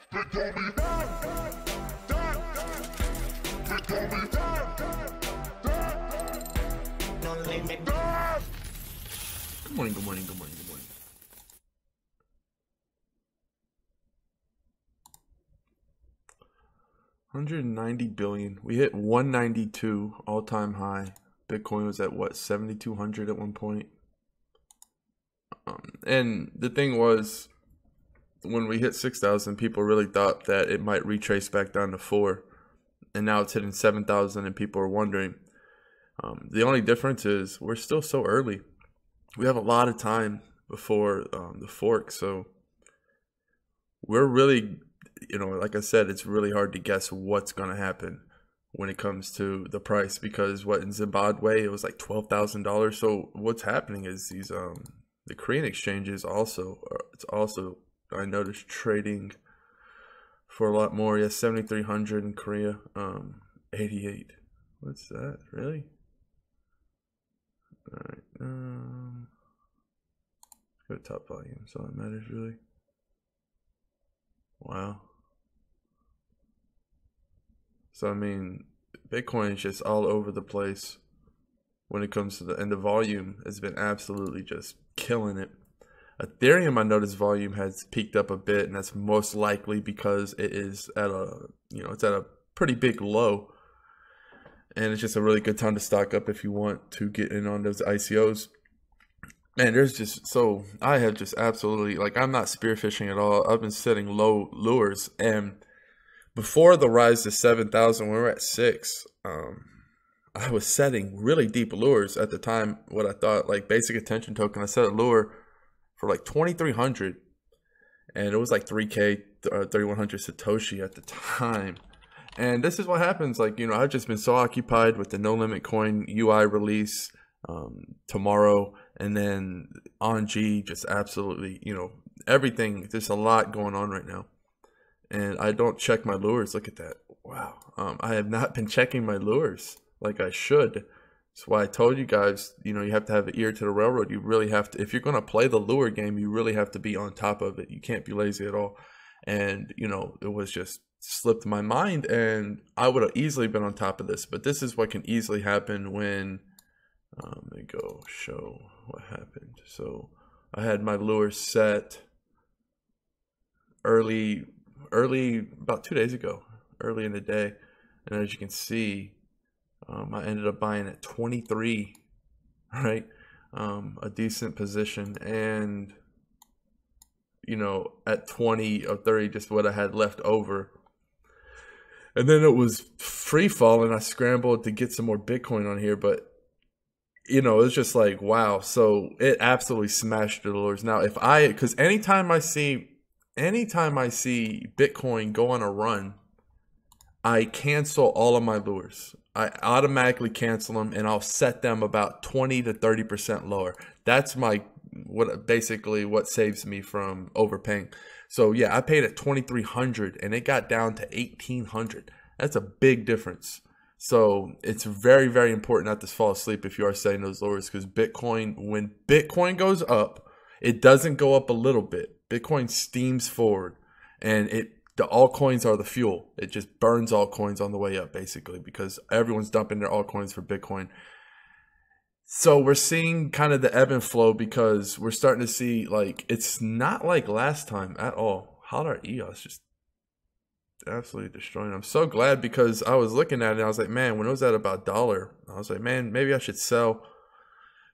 They call me that. They call me No limit. Good morning, good morning, good morning, good morning. $190 billion. We hit 192 all-time high. Bitcoin was at what, 7,200 at one point. And the thing was, when we hit 6,000, people really thought that it might retrace back down to 4, and now it's hitting 7,000, and people are wondering. The only difference is we're still so early. We have a lot of time before the fork, so we're really, like I said, it's really hard to guess what's going to happen when it comes to the price, because in Zimbabwe it was like $12,000. So what's happening is these the Korean exchanges also, I noticed trading for a lot more. Yeah, 7,300 in Korea, 88. What's that? Really? All right. Go to top volume. So that matters really. Wow. So I mean, Bitcoin is just all over the place when it comes to the volume has been absolutely just killing it. Ethereum, I noticed volume has peaked up a bit, and that's most likely because it is at it's at a pretty big low, and it's just a really good time to stock up if you want to get in on those ICOs. Man, I have just absolutely, I'm not spearfishing at all. I've been setting low lures, and before the rise to 7,000, when we were at 6, I was setting really deep lures at the time. What I thought, basic attention token, I set a lure for 2,300, and it was 3K, 3,100 Satoshi at the time. And this is what happens. I've just been so occupied with the No Limit Coin UI release tomorrow, and then on G, just absolutely, everything. There's a lot going on right now, and I don't check my lures. Look at that. Wow. I have not been checking my lures like I should. That's why I told you guys, you have to have an ear to the railroad. You really have to, if you're going to play the lure game, you really have to be on top of it. You can't be lazy at all. And, it was just slipped my mind, and I would have easily been on top of this. But this is what can easily happen when, let me go show what happened. So I had my lure set early, about 2 days ago, early in the day. And as you can see, I ended up buying at 23, right? A decent position, and at 20 or 30, just what I had left over. And then it was free fall, and I scrambled to get some more Bitcoin on here, but it was just wow. So it absolutely smashed the lures. Now, because anytime I see Bitcoin go on a run, I cancel all of my lures. I automatically cancel them, and I'll set them about 20 to 30% lower. That's basically what saves me from overpaying. So yeah, I paid at 2,300, and it got down to 1,800. That's a big difference. So it's very, very important not to fall asleep if you are setting those lowers, because when Bitcoin goes up, it doesn't go up a little bit. Bitcoin steams forward, and the altcoins are the fuel. It just burns altcoins on the way up, basically, because everyone's dumping their altcoins for Bitcoin. So we're seeing kind of the ebb and flow, because we're starting to see, it's not like last time at all. Holler EOS just absolutely destroying. I'm so glad, because I was looking at it and I was like, man, when it was at about $1, I was like, man, maybe I should sell,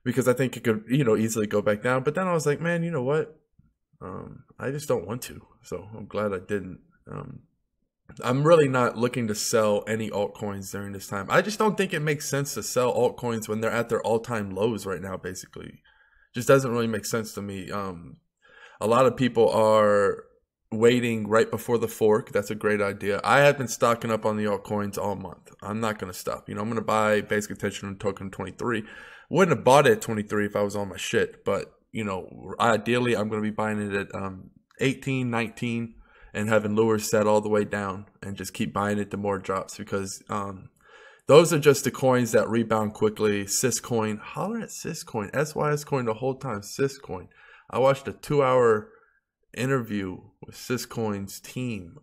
because I think it could, easily go back down. But then I was like, man, you know what? I just don't want to. So I'm glad I didn't. I'm really not looking to sell any altcoins during this time. I just don't think it makes sense to sell altcoins when they're at their all-time lows right now, basically. Just doesn't really make sense to me. A lot of people are waiting right before the fork. That's a great idea. I have been stocking up on the altcoins all month. I'm not going to stop. I'm going to buy basic attention on token 23. Wouldn't have bought it at 23 if I was on my shit, but ideally I'm going to be buying it at 18, 19, and having lures set all the way down, and just keep buying it to more drops, because those are just the coins that rebound quickly. Syscoin, holler at Syscoin, SYS coin the whole time. Syscoin. I watched a 2-hour interview with Syscoin's team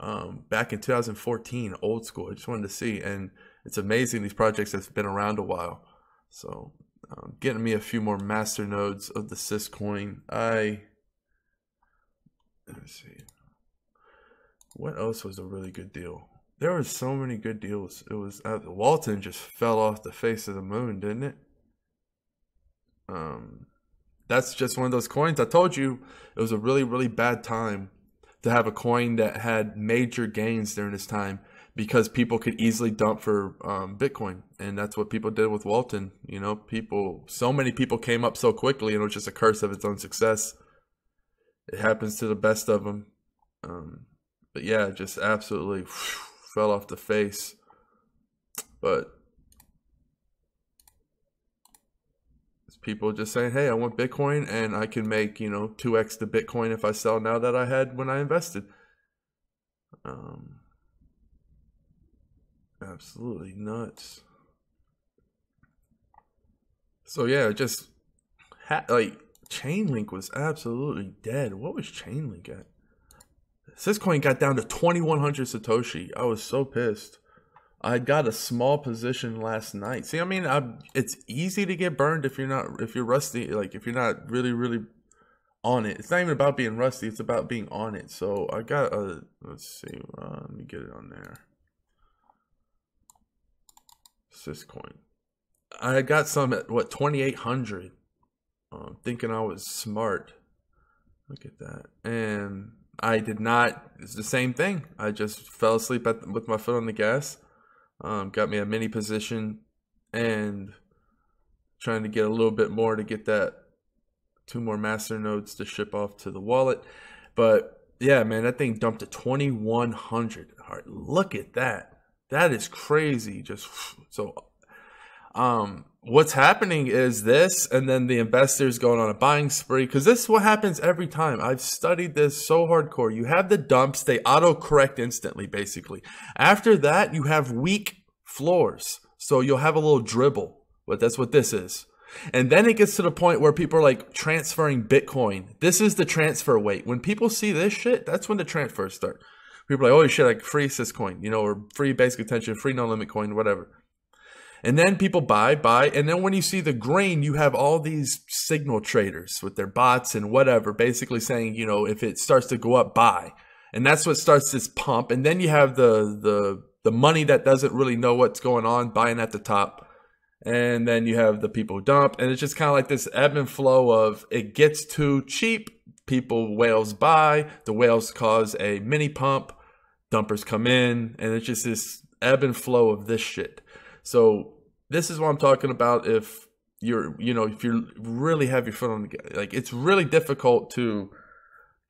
back in 2014, old school. I just wanted to see, and it's amazing these projects have been around a while. So getting me a few more master nodes of the Syscoin. Let's see. What else was a really good deal? There were so many good deals. It was Walton just fell off the face of the moon, didn't it? That's just one of those coins. I told you it was a really, really bad time to have a coin that had major gains during this time, because people could easily dump for Bitcoin. And that's what people did with Walton. You know, so many people came up so quickly, and it was just a curse of its own success. It happens to the best of them. But yeah, just absolutely fell off the face. But it's people just saying, hey, I want Bitcoin, and I can make, 2x the Bitcoin if I sell now that I had when I invested. Absolutely nuts. So yeah, just like Chainlink was absolutely dead. What was Chainlink at? Syscoin got down to 2,100 Satoshi. I was so pissed. I got a small position last night. See, I mean, it's easy to get burned if you're rusty, like if you're not really, really on it. It's not even about being rusty. It's about being on it. So I got let's see. Let me get it on there. Syscoin. I got some at what, 2,800. Thinking I was smart. Look at that. And I did not. It's the same thing. I just fell asleep with my foot on the gas. Got me a mini position and trying to get a little bit more to get that 2 more master nodes to ship off to the wallet. But yeah, man, that thing dumped to 2,100. All right, look at that. That is crazy. Just so what's happening is this, and then the investors going on a buying spree, because this is what happens every time. I've studied this so hardcore. You have the dumps, they auto correct instantly, basically. After that, you have weak floors, so you'll have a little dribble, but that's what this is. And then it gets to the point where people are like transferring Bitcoin. This is the transfer weight. When people see this shit, that's when the transfers start. People are like, oh shit, like free Syscoin, or free basic attention, free no limit coin, whatever. And then people buy. And then when you see the green, you have all these signal traders with their bots and whatever, basically saying, if it starts to go up, buy. And that's what starts this pump. And then you have the money that doesn't really know what's going on, buying at the top. And then you have the people who dump. And it's just kind of like this ebb and flow of it gets too cheap. Whales buy. The whales cause a mini pump. Dumpers come in. And it's just this ebb and flow of this shit. So this is what I'm talking about. If you're, if you really have your foot on the gas, like it's really difficult to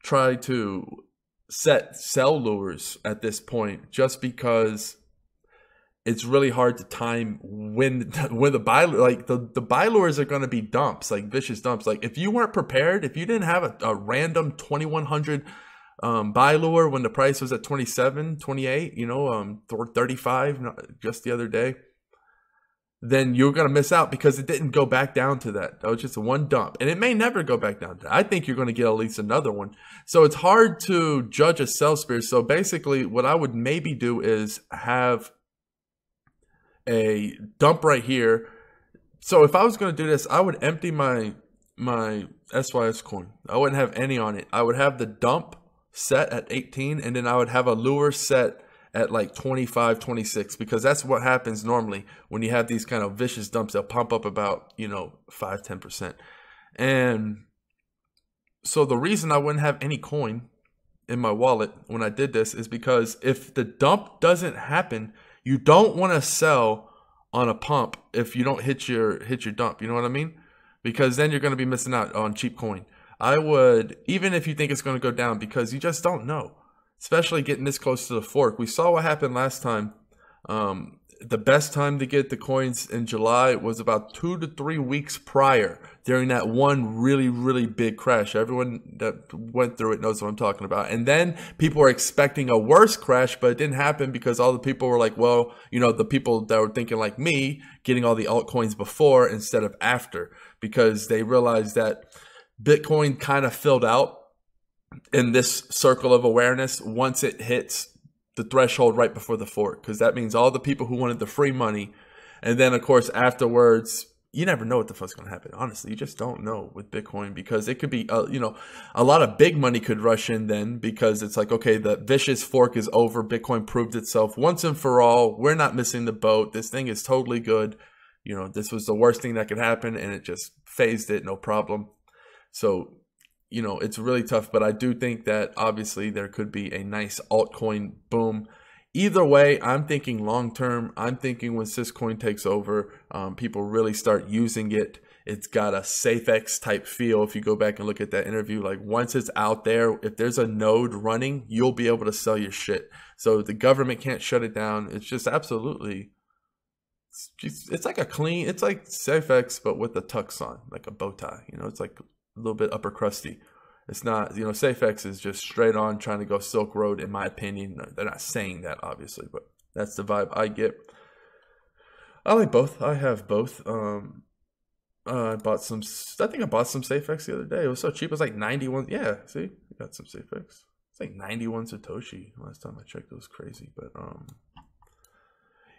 try to sell lures at this point, just because it's really hard to time when the buy, like the buy lures are going to be dumps, like vicious dumps. Like if you weren't prepared, if you didn't have a random 2,100 buy lure when the price was at 27, 28, 35 just the other day, then you're going to miss out, because it didn't go back down to that. That was just one dump. And it may never go back down to that. I think you're going to get at least another one. So it's hard to judge a sell spear. So basically what I would maybe do is have a dump right here. So if I was going to do this, I would empty my SYS coin. I wouldn't have any on it. I would have the dump set at 18, and then I would have a lure set at like 25, 26, because that's what happens normally when you have these kind of vicious dumps. They'll pump up about, 5, 10%. And so the reason I wouldn't have any coin in my wallet when I did this is because if the dump doesn't happen, you don't want to sell on a pump if you don't hit your dump. You know what I mean? Because then you're going to be missing out on cheap coin. I would, even if you think it's going to go down, because you just don't know. Especially getting this close to the fork. We saw what happened last time. The best time to get the coins in July was about 2 to 3 weeks prior, during that one really, really big crash. Everyone that went through it knows what I'm talking about. And then people were expecting a worse crash, but it didn't happen because all the people were like, well, the people that were thinking like me, getting all the altcoins before instead of after, because they realized that Bitcoin kind of filled out in this circle of awareness once it hits the threshold right before the fork, because that means all the people who wanted the free money, and then of course afterwards, you never know what the fuck's going to happen. Honestly, you just don't know with Bitcoin, because it could be, a lot of big money could rush in then, because it's like, okay, the vicious fork is over. Bitcoin proved itself once and for all. We're not missing the boat. This thing is totally good. This was the worst thing that could happen, and it just phased it, no problem. So, it's really tough, but I do think that obviously there could be a nice altcoin boom. Either way, I'm thinking long term. I'm thinking when Syscoin takes over, people really start using it. It's got a SafeX type feel. If you go back and look at that interview, like once it's out there, if there's a node running, you'll be able to sell your shit. So the government can't shut it down. It's just absolutely, it's like it's like SafeX, but with a tux on, like a bow tie. It's like a little bit upper crusty. It's not, SafeX is just straight on trying to go Silk Road, in my opinion. They're not saying that, obviously, but that's the vibe I get. I like both. I have both. I think I bought some SafeX the other day. It was so cheap. It was like 91. Yeah, see, I got some SafeX. It's like 91 Satoshi. Last time I checked, it was crazy. But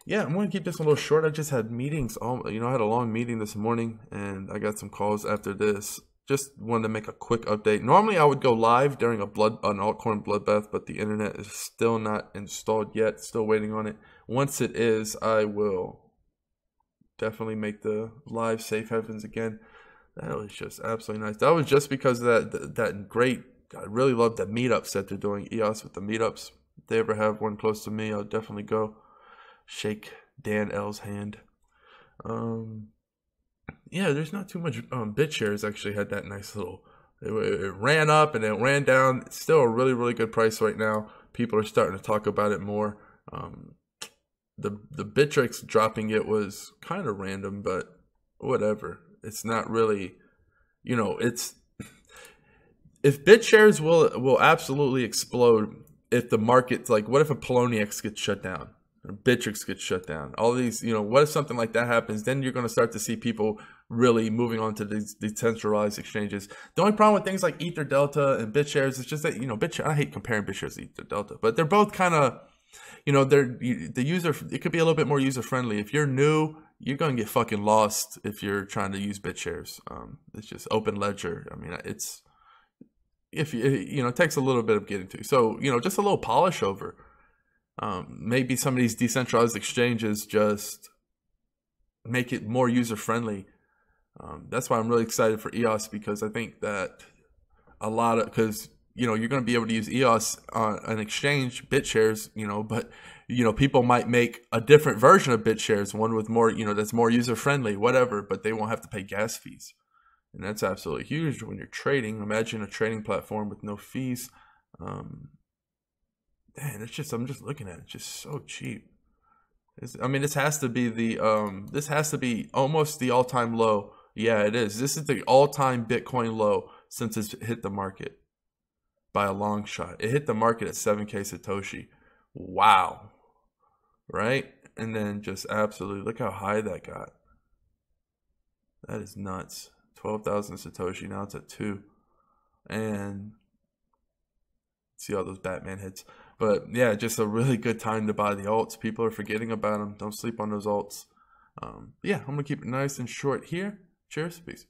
yeah, I'm going to keep this a little short. I just had meetings. I had a long meeting this morning, and I got some calls after this. Just wanted to make a quick update. Normally, I would go live during an altcoin bloodbath, but the internet is still not installed yet. Still waiting on it. Once it is, I will definitely make the live safe havens again. That was just absolutely nice. That was just because of that great. I really love the meetups that they're doing. EOS with the meetups. If they ever have one close to me, I'll definitely go shake Dan L's hand. Yeah, there's not too much. BitShares actually had that nice little. It ran up and it ran down. It's still a really, really good price right now. People are starting to talk about it more. The Bittrex dropping it was kind of random, but whatever. It's not really, it's if BitShares will absolutely explode if the market's like, what if a Poloniex gets shut down? Bittrex gets shut down. All these, what if something like that happens? Then you're going to start to see people really moving on to these decentralized exchanges. The only problem with things like Ether Delta and BitShares is just that, I hate comparing BitShares to Ether Delta, but they're both kind of, it could be a little bit more user friendly. If you're new, you're going to get fucking lost if you're trying to use BitShares. It's just open ledger. I mean, it takes a little bit of getting to. So, just a little polish over. Maybe some of these decentralized exchanges just make it more user-friendly. That's why I'm really excited for EOS, because I think that because you're going to be able to use EOS on an exchange, BitShares, but people might make a different version of BitShares, one with more, that's more user-friendly, whatever, but they won't have to pay gas fees. And that's absolutely huge when you're trading. Imagine a trading platform with no fees. Man, I'm just looking at it. It's just so cheap. This has to be this has to be almost the all-time low. Yeah, it is. This is the all-time Bitcoin low since it's hit the market by a long shot. It hit the market at 7K Satoshi. Wow. Right? And then just absolutely, look how high that got. That is nuts. 12,000 Satoshi. Now it's at 2. And see all those Batman hits. But yeah, just a really good time to buy the alts. People are forgetting about them. Don't sleep on those alts. Yeah, I'm going to keep it nice and short here. Cheers. Peace.